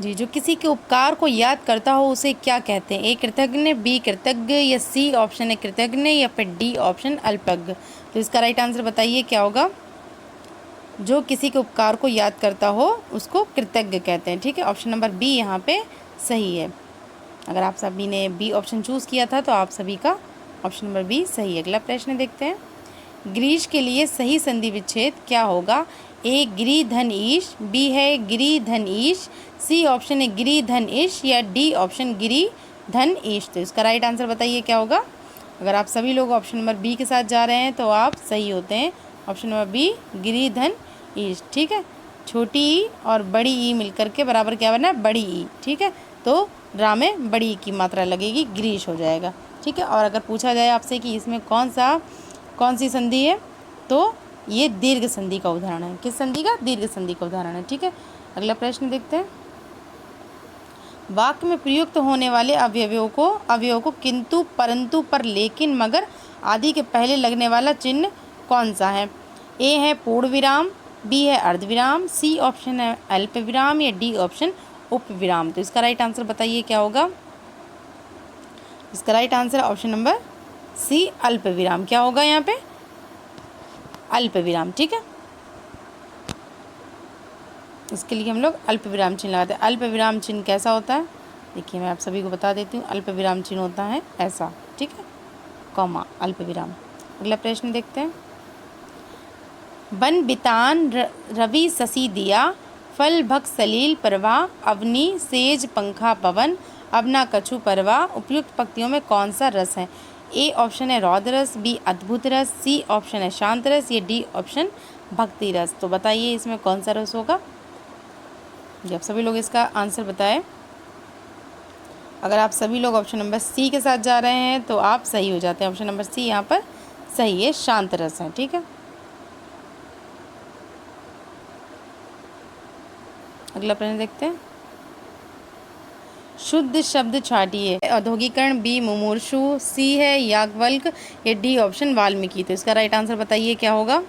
जी, जो किसी के उपकार को याद करता हो उसे क्या कहते हैं? ए कृतज्ञ, बी कृतज्ञ, या सी ऑप्शन है कृतज्ञ, या फिर डी ऑप्शन अल्पज्ञ। तो इसका राइट आंसर बताइए क्या होगा? जो किसी के उपकार को याद करता हो उसको कृतज्ञ कहते हैं। ठीक है, ऑप्शन नंबर बी यहाँ पे सही है। अगर आप सभी ने बी ऑप्शन चूज़ किया था तो आप सभी का ऑप्शन नंबर बी सही है। अगला प्रश्न देखते हैं। ग्रीश के लिए सही संधि विच्छेद क्या होगा? ए गिरी धन ईश, बी है गिरी धन ईश, सी ऑप्शन है गिरी धन ईश, या डी ऑप्शन गिरी धन ईश। तो इसका राइट आंसर बताइए क्या होगा? अगर आप सभी लोग ऑप्शन नंबर बी के साथ जा रहे हैं तो आप सही होते हैं। ऑप्शन नंबर बी गिरी धन ईश। ठीक है, छोटी ई और बड़ी ई मिलकर के बराबर क्या बना? बड़ी ई। ठीक है, तो रा में बड़ी ई की मात्रा लगेगी, ग्रीश हो जाएगा। ठीक है, और अगर पूछा जाए आपसे कि इसमें कौन सी संधि है, तो ये दीर्घ संधि का उदाहरण है। किस संधि का? दीर्घ संधि का उदाहरण है। ठीक है, अगला प्रश्न देखते हैं। वाक्य में प्रयुक्त होने वाले अवयवों को किंतु, परंतु, पर, लेकिन, मगर आदि के पहले लगने वाला चिन्ह कौन सा है? ए है पूर्ण विराम, बी है अर्धविराम, सी ऑप्शन है अल्प विराम, या डी ऑप्शन उप विराम। तो इसका राइट आंसर बताइए क्या होगा? इसका right answer option number C अल्प विराम। क्या होगा यहाँ पे? अल्प विराम। ठीक है, इसके लिए हम लोग अल्प विराम चिन्ह लगाते हैं। अल्प विराम चिन्ह कैसा होता है? देखिए, मैं आप सभी को बता देती हूँ। अल्प विराम चिन्ह होता है ऐसा। ठीक है, कॉमा, अल्प विराम। अगला प्रश्न देखते हैं। बन बितान रवि शशि दिया, फल भक सलील परवा, अवनी सेज पंखा पवन, अबना कछु परवा। उपयुक्त पंक्तियों में कौन सा रस है? ए ऑप्शन है रौद्र रस, बी अद्भुत रस, सी ऑप्शन है शांत रस, या डी ऑप्शन भक्ति रस। तो बताइए इसमें कौन सा रस होगा? जी, आप सभी लोग इसका आंसर बताएं। अगर आप सभी लोग ऑप्शन नंबर सी के साथ जा रहे हैं तो आप सही हो जाते हैं। ऑप्शन नंबर सी यहाँ पर सही है, शांत रस है। ठीक है, अगला प्रश्न देखते हैं। शुद्ध शब्द छाटिए। औद्योगिकरण, बी मुमूर्षु, सी है याज्ञवल्क्य, या डी ऑप्शन वाल्मीकि। तो इसका राइट आंसर बताइए क्या होगा?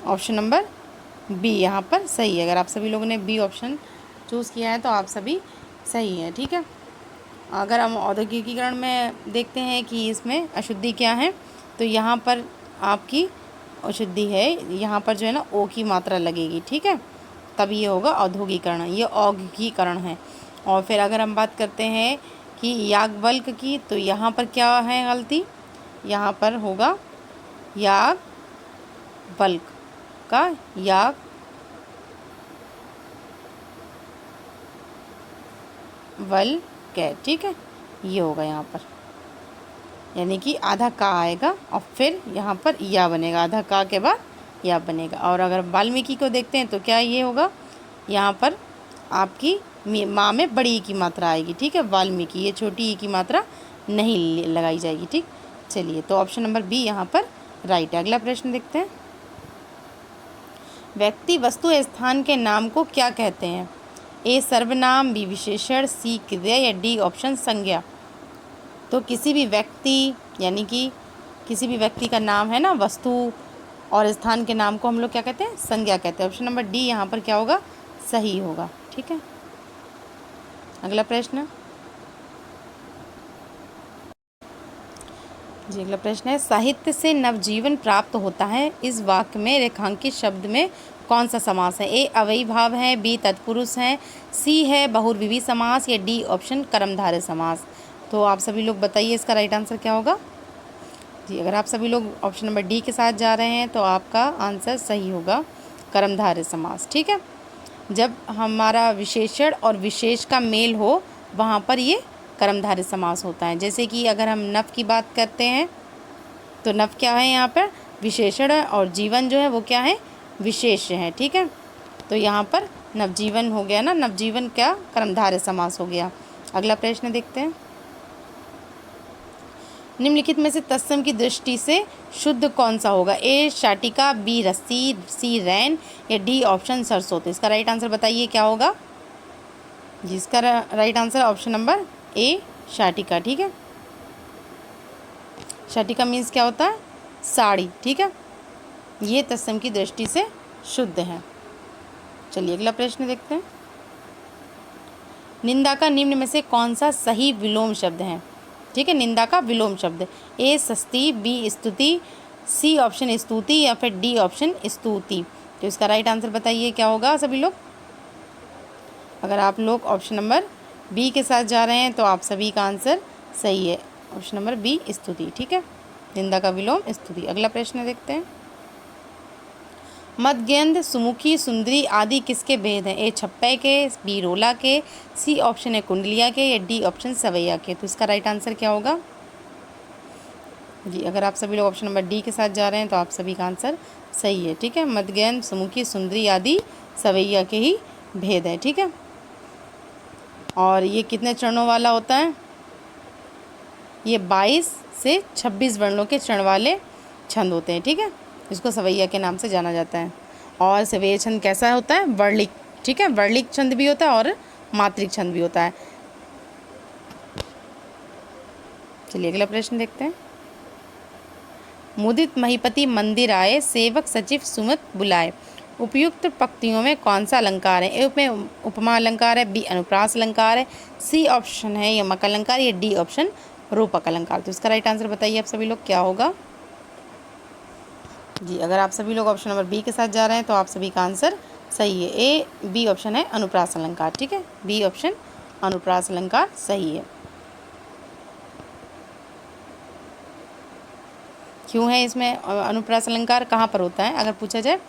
ऑप्शन नंबर बी यहाँ पर सही है। अगर आप सभी लोगों ने बी ऑप्शन चूज़ किया है तो आप सभी सही हैं। ठीक है, अगर हम औद्योगिकीकरण में देखते हैं कि इसमें अशुद्धि क्या है, तो यहाँ पर आपकी अशुद्धि है, यहाँ पर जो है ना ओ की मात्रा लगेगी। ठीक है, तब ये होगा औद्योगिकरण, ये औद्योगिकरण है। और फिर अगर हम बात करते हैं कि याज्ञवल्क्य की, तो यहाँ पर क्या है गलती? यहाँ पर होगा याज्ञवल्क्य का याज्ञवल्क्य। ठीक है, ये होगा यहाँ पर, यानी कि आधा का आएगा और फिर यहाँ पर या बनेगा, आधा का के बाद या बनेगा। और अगर वाल्मीकि को देखते हैं तो क्या ये होगा? यहाँ पर आपकी माँ में बड़ी ई की मात्रा आएगी। ठीक है, वाल्मीकि, ये छोटी ई की मात्रा नहीं लगाई जाएगी। ठीक, चलिए, तो ऑप्शन नंबर बी यहाँ पर राइट है। अगला प्रश्न देखते हैं। व्यक्ति, वस्तु, स्थान के नाम को क्या कहते हैं? ए सर्वनाम, बी विशेषण, सी क्रिया, या डी ऑप्शन संज्ञा। तो किसी भी व्यक्ति, यानी कि किसी भी व्यक्ति का नाम है ना, वस्तु और स्थान के नाम को हम लोग क्या कहते हैं? संज्ञा कहते हैं। ऑप्शन नंबर डी यहाँ पर क्या होगा? सही होगा। ठीक है, अगला प्रश्न जी, अगला प्रश्न है। साहित्य से नवजीवन प्राप्त होता है, इस वाक्य में रेखांकित शब्द में कौन सा समास है? ए अव्ययी भाव है, बी तत्पुरुष है, सी है बहुव्रीहि समास, या डी ऑप्शन कर्मधारय समास। तो आप सभी लोग बताइए इसका राइट आंसर क्या होगा? जी, अगर आप सभी लोग ऑप्शन नंबर डी के साथ जा रहे हैं तो आपका आंसर सही होगा, कर्मधारय समास। ठीक है, जब हमारा विशेषण और विशेष का मेल हो वहाँ पर ये कर्मधारय समास होता है। जैसे कि अगर हम नव की बात करते हैं तो नव क्या है? यहाँ पर विशेषण है, और जीवन जो है वो क्या है? विशेष्य है। ठीक है, तो यहाँ पर नवजीवन हो गया ना, नवजीवन क्या? कर्मधारय समास हो गया। अगला प्रश्न देखते हैं। निम्नलिखित में से तत्सम की दृष्टि से शुद्ध कौन सा होगा? ए शाटिका, बी रस्सी, सी रैन, या डी ऑप्शन सरसों। तो इसका राइट आंसर बताइए क्या होगा? जिसका right answer option number A शाटिका। ठीक है, शाटिका मीन्स क्या होता है? साड़ी। ठीक है, ये तत्सम की दृष्टि से शुद्ध है। चलिए अगला प्रश्न देखते हैं। निंदा का निम्न में से कौन सा सही विलोम शब्द है? ठीक है, निंदा का विलोम शब्द, ए सस्ती, बी स्तुति, सी ऑप्शन स्तुति या फिर डी ऑप्शन स्तुति। तो इसका राइट आंसर बताइए क्या होगा सभी लोग। अगर आप लोग ऑप्शन नंबर बी के साथ जा रहे हैं तो आप सभी का आंसर सही है, ऑप्शन नंबर बी स्तुति। ठीक है, निंदा का विलोम स्तुति। अगला प्रश्न देखते हैं। मदगेंद्र, सुमुखी, सुंदरी आदि किसके भेद हैं? ए छप्पे के, बी रोला के, सी ऑप्शन है कुंडलिया के या डी ऑप्शन सवैया के। तो इसका राइट आंसर क्या होगा जी? अगर आप सभी लोग ऑप्शन नंबर डी के साथ जा रहे हैं तो आप सभी का आंसर सही है। ठीक है, मदगेंद्र, सुमुखी, सुंदरी आदि सवैया के ही भेद है। ठीक है, और ये कितने चरणों वाला होता है? ये 22 से 26 वर्णों के चरण वाले छंद होते हैं। ठीक है, इसको सवैया के नाम से जाना जाता है। और सवैया छंद कैसा होता है? वर्लिक। ठीक है, वर्लिक छंद भी होता है और मात्रिक छंद भी होता है। चलिए अगला प्रश्न देखते हैं। मुदित महीपति मंदिर आए, सेवक सचिव सुमत बुलाए, उपयुक्त पंक्तियों में कौन सा अलंकार है? ए में उपमा अलंकार है, बी अनुप्रास अलंकार है, सी ऑप्शन है यमक अलंकार या डी ऑप्शन रूपक अलंकार। तो इसका राइट आंसर बताइए आप सभी लोग क्या होगा जी? अगर आप सभी लोग ऑप्शन नंबर बी के साथ जा रहे हैं तो आप सभी का आंसर सही है, ए बी ऑप्शन है अनुप्रास अलंकार। ठीक है, बी ऑप्शन अनुप्रास अलंकार सही है। क्यों है इसमें अनुप्रास अलंकार? कहाँ पर होता है अगर पूछा जाए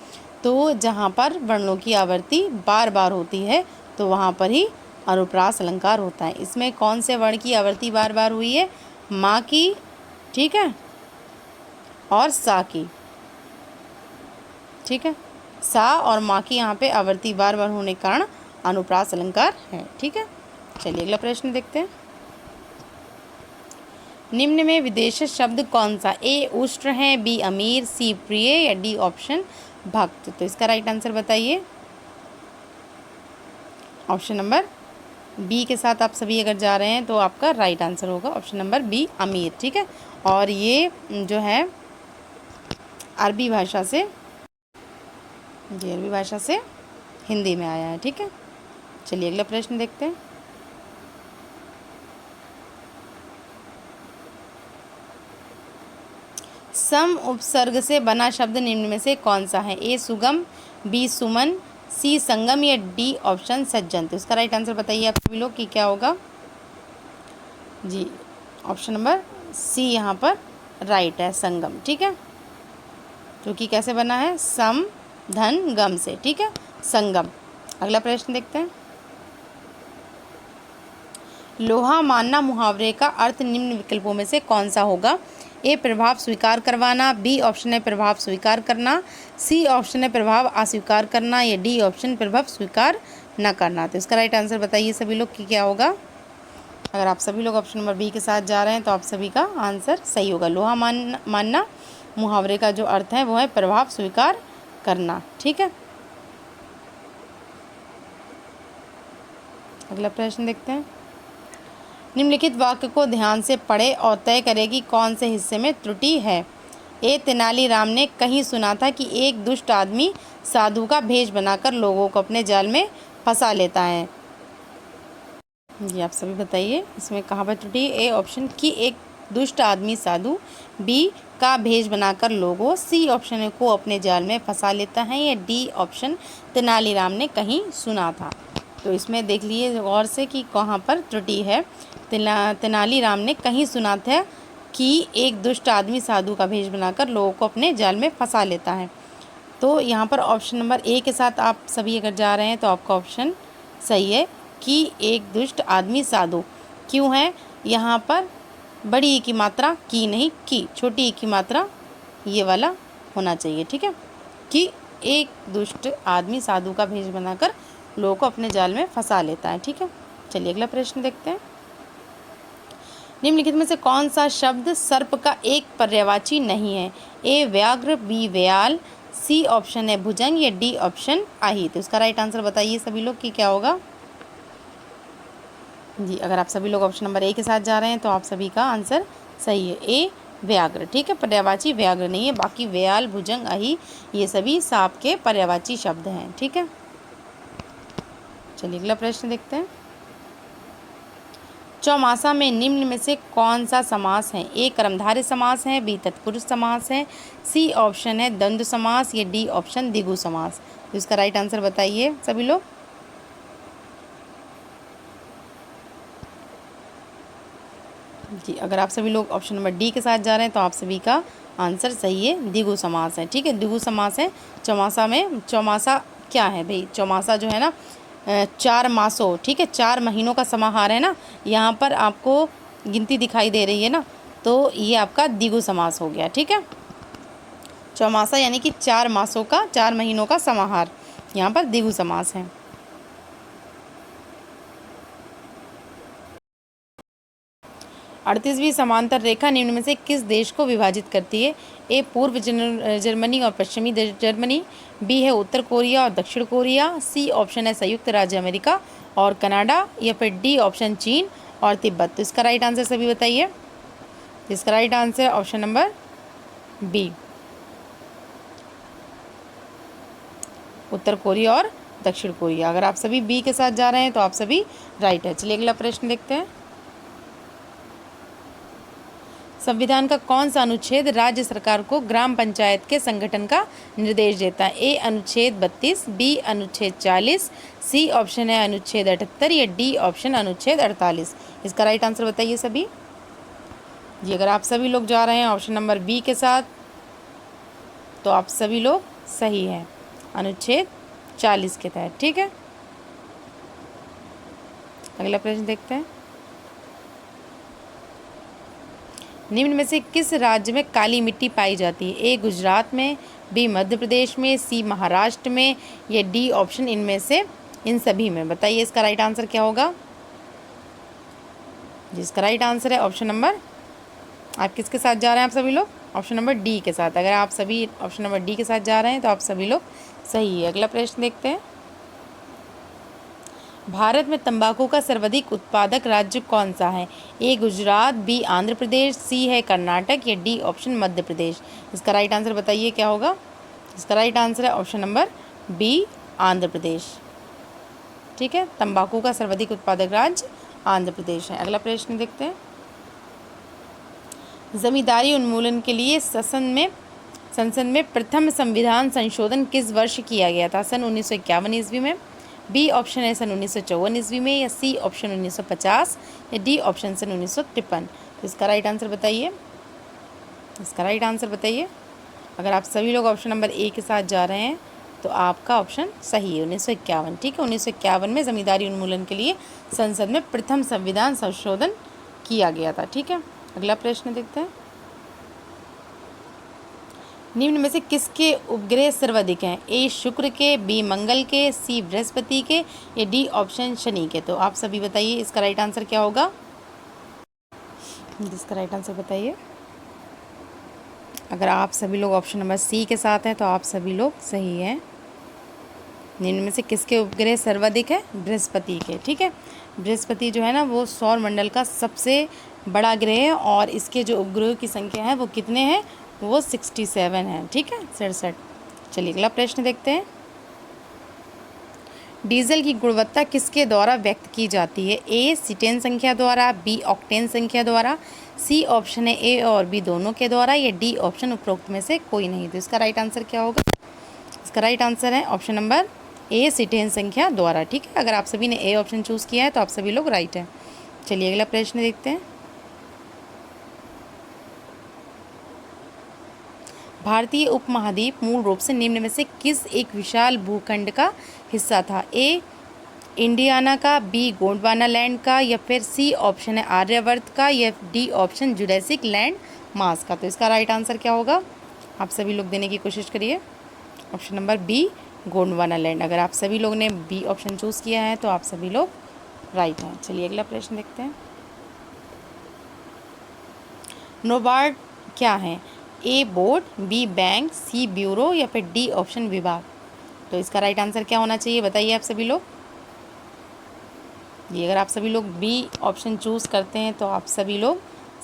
तो? जहाँ पर वर्णों की आवर्ती बार बार होती है तो वहाँ पर ही अनुप्रास अलंकार होता है। इसमें कौन से वर्ण की आवर्ती बार बार हुई है? माँ की, ठीक है, और सा की। ठीक है, सा और माँ की यहाँ पे आवर्ती बार बार होने के कारण अनुप्रास अलंकार है। ठीक है, चलिए अगला प्रश्न देखते हैं। निम्न में विदेशी शब्द कौन सा? ए उष्ट्र है, बी अमीर, सी प्रिय या डी ऑप्शन भक्त। तो इसका राइट आंसर बताइए। ऑप्शन नंबर बी के साथ आप सभी अगर जा रहे हैं तो आपका राइट आंसर होगा ऑप्शन नंबर बी अमीर। ठीक है, और ये जो है अरबी भाषा से हिंदी में आया है। ठीक है, चलिए अगला प्रश्न देखते हैं। सम उपसर्ग से बना शब्द निम्न में से कौन सा है? ए सुगम, बी सुमन, सी संगम या डी ऑप्शन सज्जन। तो इसका राइट आंसर बताइए आप सभी लोग कि क्या होगा जी? ऑप्शन नंबर सी यहाँ पर राइट है, संगम। ठीक है, क्योंकि कैसे बना है? सम धन गम से। ठीक है, संगम। अगला प्रश्न देखते हैं। लोहा मानना मुहावरे का अर्थ निम्न विकल्पों में से कौन सा होगा? ए प्रभाव स्वीकार करवाना, बी ऑप्शन है प्रभाव स्वीकार करना, सी ऑप्शन है प्रभाव अस्वीकार करना या डी ऑप्शन प्रभाव स्वीकार न करना। तो इसका राइट आंसर बताइए सभी लोग कि क्या होगा? अगर आप सभी लोग ऑप्शन नंबर बी के साथ जा रहे हैं तो आप सभी का आंसर सही होगा। लोहा मानना मुहावरे का जो अर्थ है वो है प्रभाव स्वीकार करना। ठीक है, अगला प्रश्न देखते हैं। निम्नलिखित वाक्य को ध्यान से पढ़े और तय करें कि कौन से हिस्से में त्रुटि है। ए तेनालीराम ने कहीं सुना था कि एक दुष्ट आदमी साधु का भेष बनाकर लोगों को अपने जाल में फंसा लेता है। जी आप सभी बताइए इसमें कहाँ पर त्रुटि? ए ऑप्शन की एक दुष्ट आदमी साधु, बी का भेष बनाकर लोगों, सी ऑप्शन को अपने जाल में फंसा लेता है या डी ऑप्शन तेनालीराम ने कहीं सुना था। तो इसमें देख लिए गौर से कि कहाँ पर त्रुटि है। तेनालीराम ने कहीं सुना था कि एक दुष्ट आदमी साधु का भेष बनाकर लोगों को अपने जाल में फंसा लेता है। तो यहाँ पर ऑप्शन नंबर ए के साथ आप सभी अगर जा रहे हैं तो आपका ऑप्शन सही है कि एक दुष्ट आदमी साधु। क्यों है? यहाँ पर बड़ी ई की मात्रा की नहीं की, छोटी ई की मात्रा ये वाला होना चाहिए। ठीक है, कि एक दुष्ट आदमी साधु का भेष बनाकर लोगों को अपने जाल में फंसा लेता है। ठीक है, चलिए अगला प्रश्न देखते हैं। निम्नलिखित में से कौन सा शब्द सर्प का एक पर्यायवाची नहीं है? ए व्याघ्र, बी व्याल, सी ऑप्शन है भुजंग या डी ऑप्शन आही। तो इसका राइट आंसर बताइए सभी लोग कि क्या होगा जी? अगर आप सभी लोग ऑप्शन नंबर ए के साथ जा रहे हैं तो आप सभी का आंसर सही है, ए व्याघ्र। ठीक है, पर्यायवाची व्याघ्र नहीं है, बाकी व्याल, भुजंग, अही ये सभी सांप के पर्यायवाची शब्द हैं। ठीक है, चलिए अगला प्रश्न देखते हैं। चौमासा में निम्न में से कौन सा समास है? ए कर्मधारय समास है, बी तत्पुरुष समास है, सी ऑप्शन है द्वंद्व समास, या डी ऑप्शन द्विगु समास। तो इसका राइट आंसर बताइए सभी लोग। जी, अगर आप सभी लोग ऑप्शन नंबर डी के साथ जा रहे हैं तो आप सभी का आंसर सही है, द्विगु समास है। ठीक है, द्विगु समास है चौमासा में। चौमासा क्या है भाई? चौमासा जो है ना 4 मासों, ठीक है, 4 महीनों का समाहार है ना। यहाँ पर आपको गिनती दिखाई दे रही है ना, तो ये आपका द्विगु समास हो गया। ठीक है, चौमासा यानी कि 4 मासों का, 4 महीनों का समाहार, यहाँ पर द्विगु समास है। 38वीं समांतर रेखा निम्न में से किस देश को विभाजित करती है? ए पूर्व जर्मनी और पश्चिमी जर्मनी, बी है उत्तर कोरिया और दक्षिण कोरिया, सी ऑप्शन है संयुक्त राज्य अमेरिका और कनाडा, या फिर डी ऑप्शन चीन और तिब्बत। तो इसका राइट आंसर सभी बताइए। इसका right answer option number B, उत्तर कोरिया और दक्षिण कोरिया। अगर आप सभी बी के साथ जा रहे हैं तो आप सभी राइट है। चलिए अगला प्रश्न देखते हैं। संविधान का कौन सा अनुच्छेद राज्य सरकार को ग्राम पंचायत के संगठन का निर्देश देता है? ए अनुच्छेद 32, बी अनुच्छेद 40, सी ऑप्शन है अनुच्छेद 78, या डी ऑप्शन अनुच्छेद 48। इसका राइट आंसर बताइए सभी। जी, अगर आप सभी लोग जा रहे हैं ऑप्शन नंबर बी के साथ तो आप सभी लोग सही हैं, अनुच्छेद 40 के तहत। ठीक है, अगला प्रश्न देखते हैं। निम्न में से किस राज्य में काली मिट्टी पाई जाती है? ए गुजरात में, बी मध्य प्रदेश में, सी महाराष्ट्र में, या डी ऑप्शन इनमें से इन सभी में। बताइए इसका राइट आंसर क्या होगा। जिसका राइट आंसर है ऑप्शन नंबर, आप किसके साथ जा रहे हैं? आप सभी लोग ऑप्शन नंबर डी के साथ। अगर आप सभी ऑप्शन नंबर डी के साथ जा रहे हैं तो आप सभी लोग सही है। अगला प्रश्न देखते हैं। भारत में तंबाकू का सर्वाधिक उत्पादक राज्य कौन सा है? ए गुजरात, बी आंध्र प्रदेश, सी है कर्नाटक, या डी ऑप्शन मध्य प्रदेश। इसका राइट आंसर बताइए क्या होगा। इसका राइट आंसर है option number B, Andhra Pradesh. ठीक है, तंबाकू का सर्वाधिक उत्पादक राज्य आंध्र प्रदेश है। अगला प्रश्न देखते हैं। जमींदारी उन्मूलन के लिए संसद में प्रथम संविधान संशोधन किस वर्ष किया गया था? सन 1951 ईस्वी में, बी ऑप्शन है सन 1954 ईस्वी में, या सी ऑप्शन 1950, या डी ऑप्शन सन 1953। तो इसका राइट आंसर बताइए। इसका राइट आंसर बताइए। अगर आप सभी लोग ऑप्शन नंबर ए के साथ जा रहे हैं तो आपका ऑप्शन सही है, 1951। ठीक है, 1951 में जमींदारी उन्मूलन के लिए संसद में प्रथम संविधान संशोधन किया गया था। ठीक है, अगला प्रश्न देखते हैं। निम्न में से किसके उपग्रह सर्वाधिक हैं? ए शुक्र के, बी मंगल के, सी बृहस्पति के, या डी ऑप्शन शनि के। तो आप सभी बताइए इसका राइट आंसर क्या होगा। इसका राइट आंसर बताइए। अगर आप सभी लोग ऑप्शन नंबर सी के साथ हैं तो आप सभी लोग सही हैं। निम्न में से किसके उपग्रह सर्वाधिक है? बृहस्पति के। ठीक है, बृहस्पति जो है ना वो सौर मंडल का सबसे बड़ा ग्रह है और इसके जो उपग्रह की संख्या है वो कितने हैं? वो 67 है। ठीक है, 67। चलिए अगला प्रश्न देखते हैं। डीजल की गुणवत्ता किसके द्वारा व्यक्त की जाती है? ए सीटेन संख्या द्वारा, बी ऑक्टेन संख्या द्वारा, सी ऑप्शन है ए और बी दोनों के द्वारा, या डी ऑप्शन उपरोक्त में से कोई नहीं। तो इसका राइट आंसर क्या होगा। इसका राइट आंसर है ऑप्शन नंबर ए सीटेन संख्या द्वारा। ठीक है, अगर आप सभी ने ए ऑप्शन चूज़ किया है तो आप सभी लोग राइट हैं। चलिए अगला प्रश्न देखते हैं। भारतीय उपमहाद्वीप मूल रूप से निम्न में से किस एक विशाल भूखंड का हिस्सा था? ए इंडियाना का, बी गोंडवाना लैंड का, या फिर सी ऑप्शन है आर्यवर्त का, या D option Jurassic land mass का। तो इसका राइट आंसर क्या होगा, आप सभी लोग देने की कोशिश करिए। Option number B Gondwana land. अगर आप सभी लोग ने बी ऑप्शन चूज़ किया है तो आप सभी लोग राइट हैं। चलिए अगला प्रश्न देखते हैं। नोबार्ड क्या है? ए बोर्ड, बी बैंक, सी ब्यूरो, या फिर डी ऑप्शन विभाग। तो इसका राइट आंसर क्या होना चाहिए बताइए आप सभी लोग। ये अगर आप सभी लोग बी ऑप्शन चूज़ करते हैं तो आप सभी लोग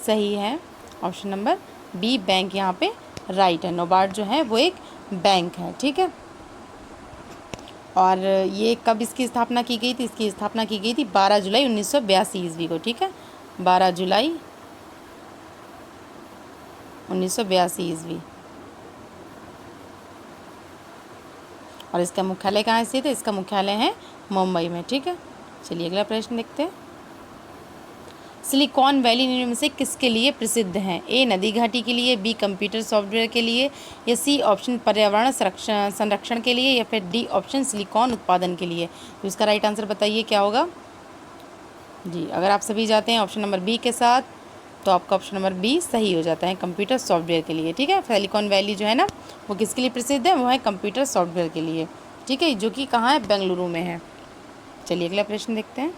सही हैं। ऑप्शन नंबर बी बैंक यहाँ पे राइट है। नोबार्ड जो है वो एक बैंक है। ठीक है, और ये कब इसकी स्थापना की गई थी? इसकी स्थापना की गई थी 12 जुलाई 1982 ईस्वी को, ठीक है, 12 जुलाई 1982 ईस्वी। और इसका मुख्यालय कहाँ स्थित है? इसका मुख्यालय है मुंबई में, ठीक है। चलिए अगला प्रश्न देखते हैं। सिलिकॉन वैली निम्न में से किसके लिए प्रसिद्ध है? ए नदी घाटी के लिए, बी कंप्यूटर सॉफ्टवेयर के लिए, या सी ऑप्शन पर्यावरण संरक्षण के लिए, या फिर डी ऑप्शन सिलिकॉन उत्पादन के लिए। तो इसका राइट आंसर बताइए क्या होगा। जी, अगर आप सभी जाते हैं ऑप्शन नंबर बी के साथ तो आपका ऑप्शन नंबर बी सही हो जाता है, कंप्यूटर सॉफ्टवेयर के लिए, ठीक है। सिलिकॉन वैली जो है ना वो किसके लिए प्रसिद्ध है? वो है कंप्यूटर सॉफ्टवेयर के लिए, ठीक है, जो कि कहाँ है? बेंगलुरु में है। चलिए अगला प्रश्न देखते हैं।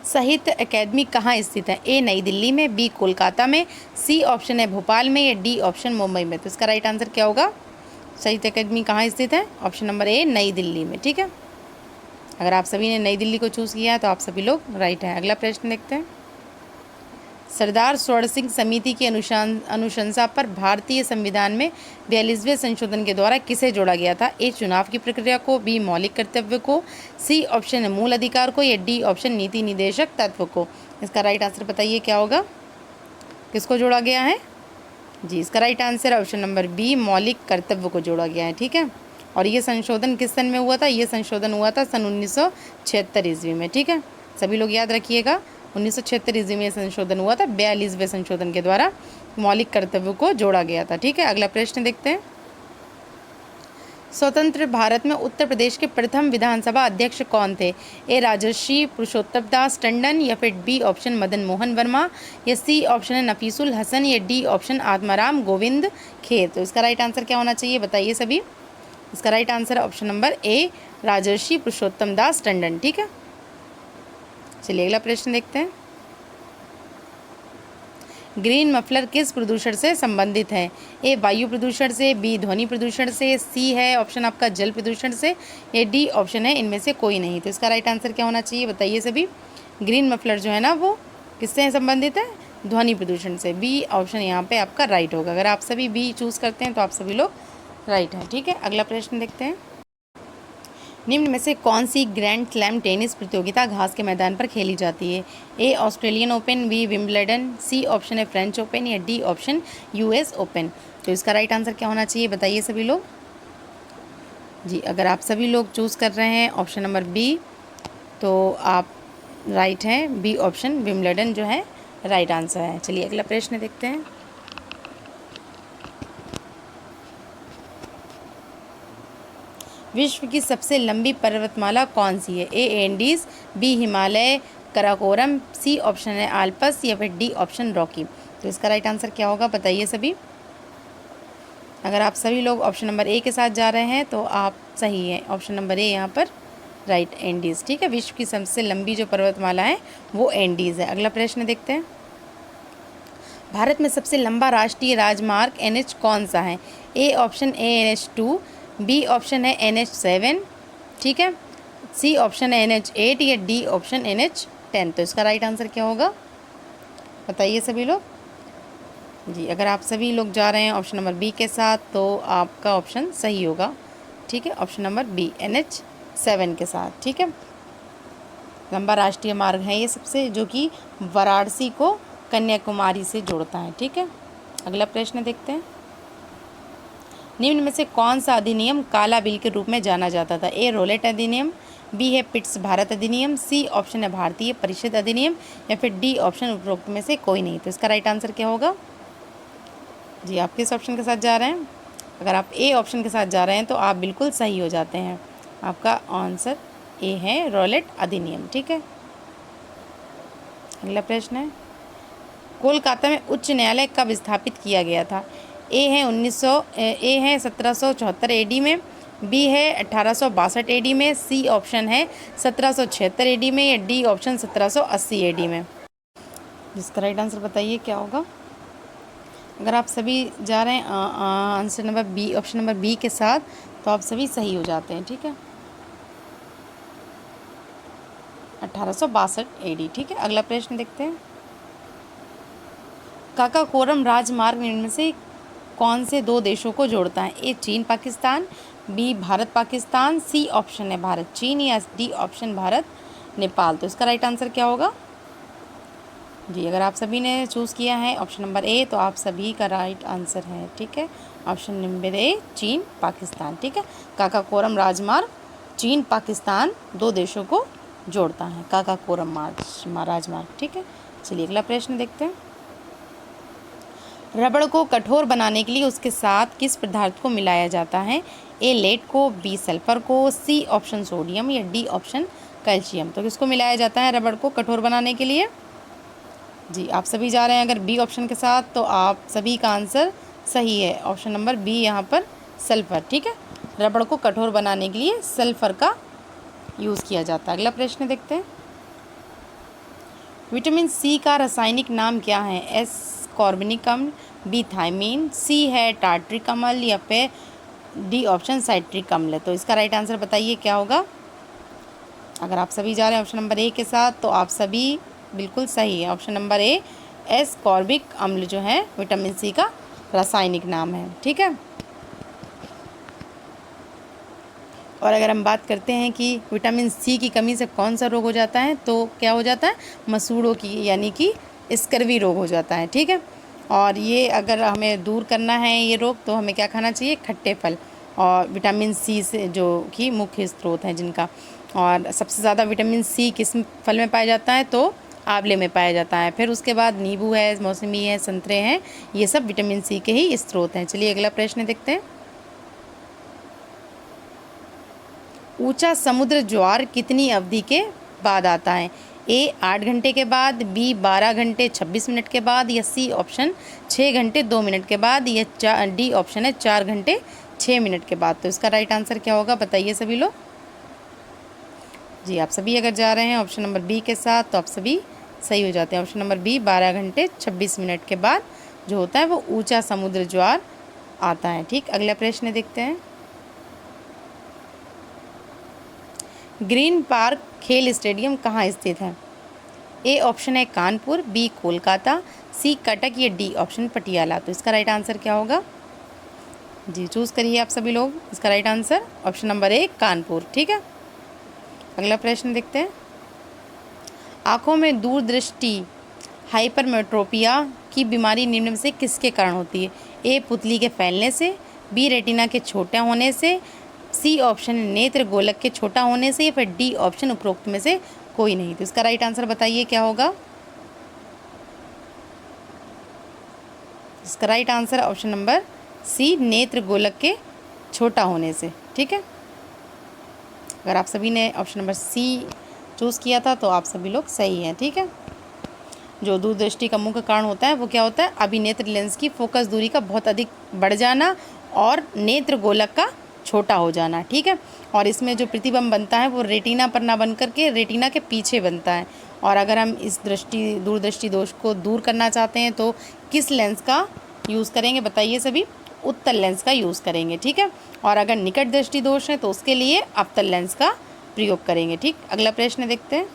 साहित्य अकेदमी कहाँ स्थित है? ए नई दिल्ली में, बी कोलकाता में, सी ऑप्शन है भोपाल में, या डी ऑप्शन मुंबई में। तो इसका राइट आंसर क्या होगा? साहित्य अकेदमी कहाँ स्थित है? ऑप्शन नंबर ए नई दिल्ली में, ठीक है। अगर आप सभी ने नई दिल्ली को चूज़ किया है तो आप सभी लोग राइट हैं। अगला प्रश्न देखते हैं। सरदार स्वर्ण सिंह समिति की अनुशंसा पर भारतीय संविधान में 42वें संशोधन के द्वारा किसे जोड़ा गया था? ए चुनाव की प्रक्रिया को, बी मौलिक कर्तव्य को, सी ऑप्शन मूल अधिकार को, या डी ऑप्शन नीति निदेशक तत्व को। इसका राइट आंसर बताइए क्या होगा, किसको जोड़ा गया है? जी, इसका right answer option number B मौलिक कर्तव्य को जोड़ा गया है, ठीक है। और ये संशोधन किस सन में हुआ था? ये संशोधन हुआ था सन 1976 ईस्वी में, ठीक है। सभी लोग याद रखिएगा, 1976 ईस्वी में संशोधन हुआ था। 42वें संशोधन के द्वारा मौलिक कर्तव्यों को जोड़ा गया था, ठीक है। अगला प्रश्न देखते हैं। स्वतंत्र भारत में उत्तर प्रदेश के प्रथम विधानसभा अध्यक्ष कौन थे? ए राजर्षि पुरुषोत्तम दास टंडन, या फिर बी ऑप्शन मदन मोहन वर्मा, या सी ऑप्शन है नफीसुल हसन, या डी ऑप्शन आत्माराम गोविंद खेर। तो इसका राइट आंसर क्या होना चाहिए बताइए सभी। इसका राइट आंसर है ऑप्शन नंबर ए राजर्षि पुरुषोत्तम दास टंडन, ठीक है। चलिए अगला प्रश्न देखते हैं। ग्रीन मफलर किस प्रदूषण से संबंधित है? ए वायु प्रदूषण से, बी ध्वनि प्रदूषण से, सी है ऑप्शन आपका जल प्रदूषण से, या डी ऑप्शन है इनमें से कोई नहीं। तो इसका राइट आंसर क्या होना चाहिए बताइए सभी। ग्रीन मफलर जो है ना वो किससे संबंधित है? ध्वनि प्रदूषण से। बी ऑप्शन यहाँ पे आपका राइट होगा। अगर आप सभी बी चूज़ करते हैं तो आप सभी लोग राइट हैं, ठीक है। अगला प्रश्न देखते हैं। निम्न में से कौन सी ग्रैंड स्लैम टेनिस प्रतियोगिता घास के मैदान पर खेली जाती है? A Australian open, B Wimbledon, C option है फ्रेंच ओपन, या डी ऑप्शन यूएस ओपन। तो इसका राइट आंसर क्या होना चाहिए बताइए सभी लोग। जी, अगर आप सभी लोग चूज़ कर रहे हैं ऑप्शन नंबर बी तो आप राइट हैं। बी ऑप्शन विंबलडन जो है राइट आंसर है। चलिए अगला प्रश्न देखते हैं। विश्व की सबसे लंबी पर्वतमाला कौन सी है? A Andes, B Himalaya Karakoram, C option है आल्पस, या फिर डी ऑप्शन रॉकी। तो इसका राइट आंसर क्या होगा बताइए सभी। अगर आप सभी लोग ऑप्शन नंबर ए के साथ जा रहे हैं तो आप सही हैं। ऑप्शन नंबर ए यहाँ पर राइट, एंडीज़, ठीक है। विश्व की सबसे लंबी जो पर्वतमाला है वो एंडीज़ है। अगला प्रश्न देखते हैं। भारत में सबसे लंबा राष्ट्रीय राजमार्ग NH कौन सा है? A option A NH2, B option है NH7, ठीक है, सी ऑप्शन है NH8, या डी ऑप्शन NH10। तो इसका राइट आंसर क्या होगा बताइए सभी लोग। जी, अगर आप सभी लोग जा रहे हैं ऑप्शन नंबर बी के साथ तो आपका ऑप्शन सही होगा, ठीक है। ऑप्शन नंबर बी NH7 के साथ, ठीक है। लंबा राष्ट्रीय मार्ग है ये सबसे, जो कि वाराणसी को कन्याकुमारी से जोड़ता है, ठीक है। अगला प्रश्न देखते हैं। निम्न में से कौन सा अधिनियम काला बिल के रूप में जाना जाता था? ए रोलेट अधिनियम, बी है पिट्स भारत अधिनियम, सी ऑप्शन है भारतीय परिषद अधिनियम, या फिर डी ऑप्शन उपरोक्त में से कोई नहीं। तो इसका राइट आंसर क्या होगा? जी, आप किस ऑप्शन के साथ जा रहे हैं? अगर आप ए ऑप्शन के साथ जा रहे हैं तो आप बिल्कुल सही हो जाते हैं। आपका आंसर ए है रोलेट अधिनियम, ठीक है। अगला प्रश्न है। कोलकाता में उच्च न्यायालय कब स्थापित किया गया था? ए है 1774 AD में, बी है 1862 AD में, सी ऑप्शन है 1776 AD में, या डी ऑप्शन 1780 AD में। जिसका राइट आंसर बताइए क्या होगा। अगर आप सभी जा रहे हैं answer number B, option number B के साथ तो आप सभी सही हो जाते हैं, ठीक है। 1862 AD, ठीक है। अगला प्रश्न देखते हैं। काकाकोरम राजमार्ग निम्न में से कौन से दो देशों को जोड़ता है? ए चीन Pakistan, B Bharat Pakistan, C option है भारत चीन, या डी ऑप्शन भारत नेपाल। तो इसका राइट आंसर क्या होगा जी? अगर आप सभी ने चूज़ किया है ऑप्शन नंबर ए तो आप सभी का राइट आंसर है, ठीक है। ऑप्शन नंबर ए चीन पाकिस्तान, ठीक है। काकाकोरम राजमार्ग चीन पाकिस्तान 2 देशों को जोड़ता है, काकाकोरम राजमार्ग, ठीक है। चलिए अगला प्रश्न देखते हैं। रबड़ को कठोर बनाने के लिए उसके साथ किस पदार्थ को मिलाया जाता है? ए लेड को, बी सल्फर को, सी ऑप्शन सोडियम, या डी ऑप्शन कैल्शियम। तो किसको मिलाया जाता है रबड़ को कठोर बनाने के लिए जी? आप सभी जा रहे हैं अगर बी ऑप्शन के साथ तो आप सभी का आंसर सही है। ऑप्शन नंबर बी यहाँ पर सल्फर, ठीक है। रबड़ को कठोर बनाने के लिए सल्फर का यूज़ किया जाता है। अगला प्रश्न देखते हैं। विटामिन सी का रासायनिक नाम क्या है? एस कार्बनिक अम्ल, बी थायमीन, सी है टार्ट्रिक अम्ल, या फिर डी ऑप्शन साइट्रिक अम्ल। तो इसका राइट आंसर बताइए क्या होगा? अगर आप सभी जा रहे हैं ऑप्शन नंबर ए के साथ तो आप सभी बिल्कुल सही है। ऑप्शन नंबर ए एस कार्बिक अम्ल जो है विटामिन सी का रासायनिक नाम है, ठीक है। और अगर हम बात करते हैं कि विटामिन सी की कमी से कौन सा रोग हो जाता है तो क्या हो जाता है? मसूड़ों की यानी कि स्कर्वी रोग हो जाता है, ठीक है। और ये अगर हमें दूर करना है ये रोग तो हमें क्या खाना चाहिए? खट्टे फल और विटामिन सी से जो कि मुख्य स्रोत हैं जिनका। और सबसे ज़्यादा विटामिन सी किस फल में पाया जाता है? तो आंवले में पाया जाता है। फिर उसके बाद नींबू है, मौसमी है, संतरे हैं, ये सब विटामिन सी के ही स्रोत हैं। चलिए अगला प्रश्न देखते हैं। ऊंचा समुद्र ज्वार कितनी अवधि के बाद आता है? ए 8 घंटे के बाद, बी 12 घंटे 26 मिनट के बाद, या सी ऑप्शन 6 घंटे 2 मिनट के बाद, या डी ऑप्शन है 4 घंटे 6 मिनट के बाद। तो इसका राइट आंसर क्या होगा बताइए सभी लोग जी? आप सभी अगर जा रहे हैं ऑप्शन नंबर बी के साथ तो आप सभी सही हो जाते हैं। ऑप्शन नंबर बी 12 घंटे 26 मिनट के बाद जो होता है वो ऊंचा समुद्र ज्वार आता है, ठीक। अगला प्रश्न देखते हैं। ग्रीन पार्क खेल स्टेडियम कहाँ स्थित है? ए ऑप्शन है कानपुर, बी कोलकाता, सी कटक, या डी ऑप्शन पटियाला। तो इसका राइट आंसर क्या होगा जी? चूज़ करिए आप सभी लोग। इसका right answer option number A Kanpur, ठीक है। अगला प्रश्न देखते हैं। आँखों में दूरदृष्टि हाइपरमेट्रोपिया की बीमारी निम्न में से किसके कारण होती है? ए पुतली के फैलने से, बी रेटिना के छोटा होने से, सी ऑप्शन नेत्र गोलक के छोटा होने से, या फिर डी ऑप्शन उपरोक्त में से कोई नहीं। तो इसका राइट आंसर बताइए क्या होगा? इसका right answer option number C नेत्र गोलक के छोटा होने से, ठीक है। अगर आप सभी ने ऑप्शन नंबर सी चूज़ किया था तो आप सभी लोग सही हैं, ठीक है। जो दूरदृष्टि का मुख्य कारण होता है वो क्या होता है? अभिनेत्र लेंस की फोकस दूरी का बहुत अधिक बढ़ जाना और नेत्र गोलक का छोटा हो जाना, ठीक है। और इसमें जो प्रतिबिंब बनता है वो रेटिना पर ना बन करके रेटिना के पीछे बनता है। और अगर हम इस दूरदृष्टि दोष को दूर करना चाहते हैं तो किस लेंस का यूज़ करेंगे बताइए सभी? उत्तल लेंस का यूज़ करेंगे, ठीक है। और अगर निकट दृष्टि दोष है तो उसके लिए अवतल लेंस का प्रयोग करेंगे, ठीक। अगला प्रश्न देखते हैं।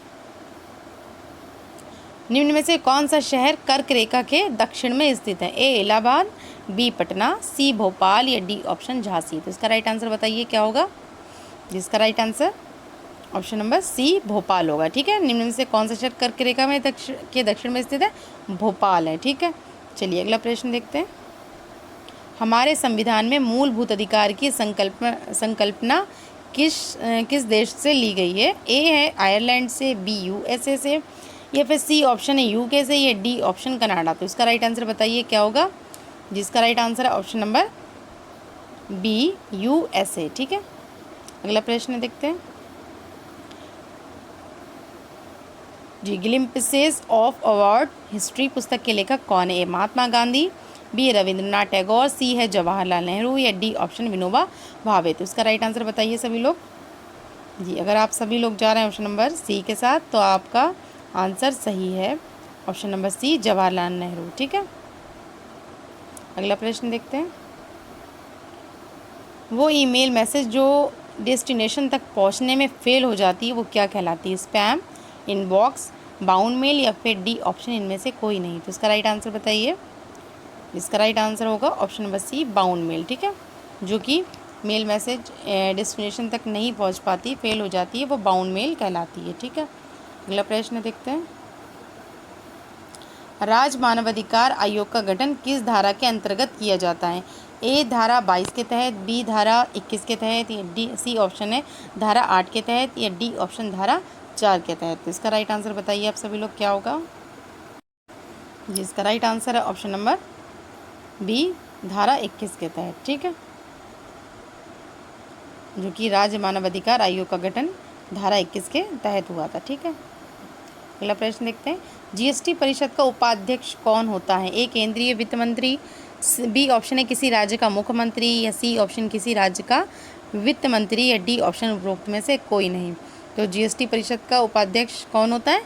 निम्न में से कौन सा शहर कर्क रेखा के दक्षिण में स्थित है? ए इलाहाबाद, बी पटना, सी भोपाल, या डी ऑप्शन झांसी। तो इसका राइट आंसर बताइए क्या होगा? जिसका right answer option number C Bhopal होगा, ठीक है। निम्न में से कौन सा शहर कर्क रेखा में दक्षिण में स्थित है? भोपाल है, ठीक है। चलिए अगला प्रश्न देखते हैं। हमारे संविधान में मूलभूत अधिकार की संकल्पना किस देश से ली गई है? ए है आयरलैंड से, बी यूएसए से, या फिर सी ऑप्शन है यूके से, या डी ऑप्शन कनाडा। तो इसका राइट आंसर बताइए क्या होगा? जिसका राइट आंसर है ऑप्शन नंबर बी यूएसए, ठीक है। अगला प्रश्न देखते हैं जी। ग्लिम्पसेस ऑफ अवार्ड हिस्ट्री पुस्तक के लेखक कौन है? ए महात्मा गांधी, बी रविंद्रनाथ टैगोर, सी है जवाहरलाल नेहरू, या डी ऑप्शन विनोबा भावे। तो इसका राइट आंसर बताइए सभी लोग जी। अगर आप सभी लोग जा रहे हैं ऑप्शन नंबर सी के साथ तो आपका आंसर सही है। Option number C Jawaharlal Nehru, ठीक है। अगला प्रश्न देखते हैं। वो ईमेल मैसेज जो डेस्टिनेशन तक पहुंचने में फेल हो जाती है वो क्या कहलाती है? स्पैम, इनबॉक्स, बाउंड मेल, या फिर डी ऑप्शन इनमें से कोई नहीं। तो इसका राइट आंसर बताइए। इसका राइट आंसर होगा option number C bound mail, ठीक है, जो कि मेल मैसेज डेस्टिनेशन तक नहीं पहुंच पाती, फेल हो जाती है, वो बाउंड मेल कहलाती है। ठीक है, अगला प्रश्न देखते हैं। राज्य मानवाधिकार आयोग का गठन किस धारा के अंतर्गत किया जाता है? ए धारा 22 के तहत, बी धारा 21 के तहत, या डी सी ऑप्शन है धारा 8 के तहत, या डी ऑप्शन धारा 4 के तहत। तो इसका राइट आंसर बताइए आप सभी लोग क्या होगा। जिसका राइट आंसर है ऑप्शन नंबर बी धारा 21 के तहत। ठीक है, जो कि राज्य मानवाधिकार आयोग का गठन धारा 21 के तहत हुआ था। ठीक है, अगला प्रश्न देखते हैं। जीएसटी परिषद का उपाध्यक्ष कौन होता है? ए केंद्रीय वित्त मंत्री, बी ऑप्शन है किसी राज्य का मुख्यमंत्री, या सी ऑप्शन किसी राज्य का वित्त मंत्री, या डी ऑप्शन उपरोक्त में से कोई नहीं। तो जीएसटी परिषद का उपाध्यक्ष कौन होता है?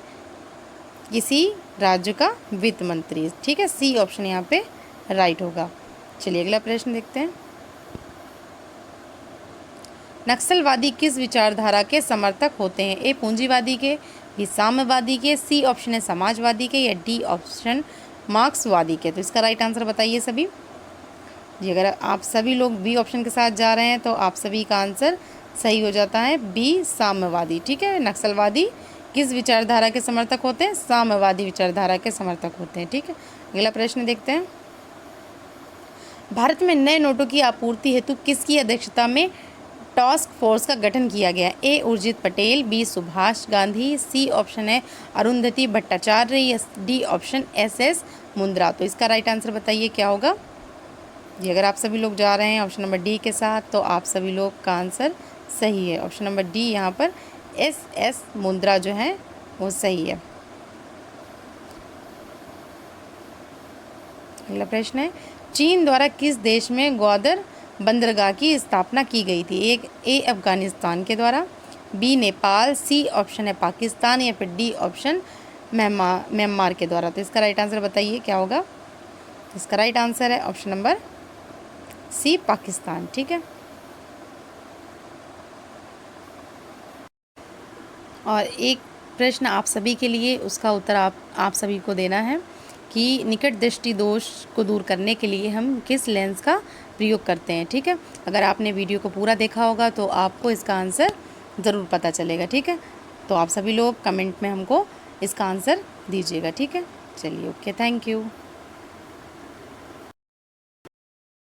किसी राज्य का वित्त मंत्री। ठीक है, सी ऑप्शन यहाँ पे राइट होगा। चलिए अगला प्रश्न देखते हैं। नक्सलवादी किस विचारधारा के समर्थक होते हैं? ए पूंजीवादी के, बी साम्यवादी के, सी ऑप्शन है समाजवादी के, या डी ऑप्शन मार्क्सवादी के। तो इसका राइट आंसर बताइए सभी जी। अगर आप सभी लोग बी ऑप्शन के साथ जा रहे हैं तो आप सभी का आंसर सही हो जाता है, बी साम्यवादी। ठीक है, नक्सलवादी किस विचारधारा के समर्थक होते हैं? साम्यवादी विचारधारा के समर्थक होते हैं। ठीक है, अगला प्रश्न देखते हैं। भारत में नए नोटों की आपूर्ति हेतु किसकी अध्यक्षता में टास्क फोर्स का गठन किया गया? A Urjit Patel, B Subhash Gandhi, C option है अरुंधति भट्टाचार्य, या डी ऑप्शन एस मुंद्रा। तो इसका राइट आंसर बताइए क्या होगा जी। अगर आप सभी लोग जा रहे हैं ऑप्शन नंबर डी के साथ तो आप सभी लोग का आंसर सही है। ऑप्शन नंबर डी यहाँ पर एस मुंद्रा जो है वो सही है। अगला प्रश्न है। चीन द्वारा किस देश में ग्वादर बंदरगाह की स्थापना की गई थी? एक ए अफगानिस्तान के द्वारा, बी नेपाल, सी ऑप्शन है पाकिस्तान, या फिर डी ऑप्शन म्यांमार के द्वारा। तो इसका राइट आंसर बताइए क्या होगा। इसका राइट आंसर है ऑप्शन नंबर सी पाकिस्तान। ठीक है, और एक प्रश्न आप सभी के लिए, उसका उत्तर आप सभी को देना है कि निकट दृष्टि दोष को दूर करने के लिए हम किस लेंस का प्रयोग करते हैं। ठीक है, अगर आपने वीडियो को पूरा देखा होगा तो आपको इसका आंसर ज़रूर पता चलेगा। ठीक है, तो आप सभी लोग कमेंट में हमको इसका आंसर दीजिएगा। ठीक है, चलिए ओके, थैंक यू।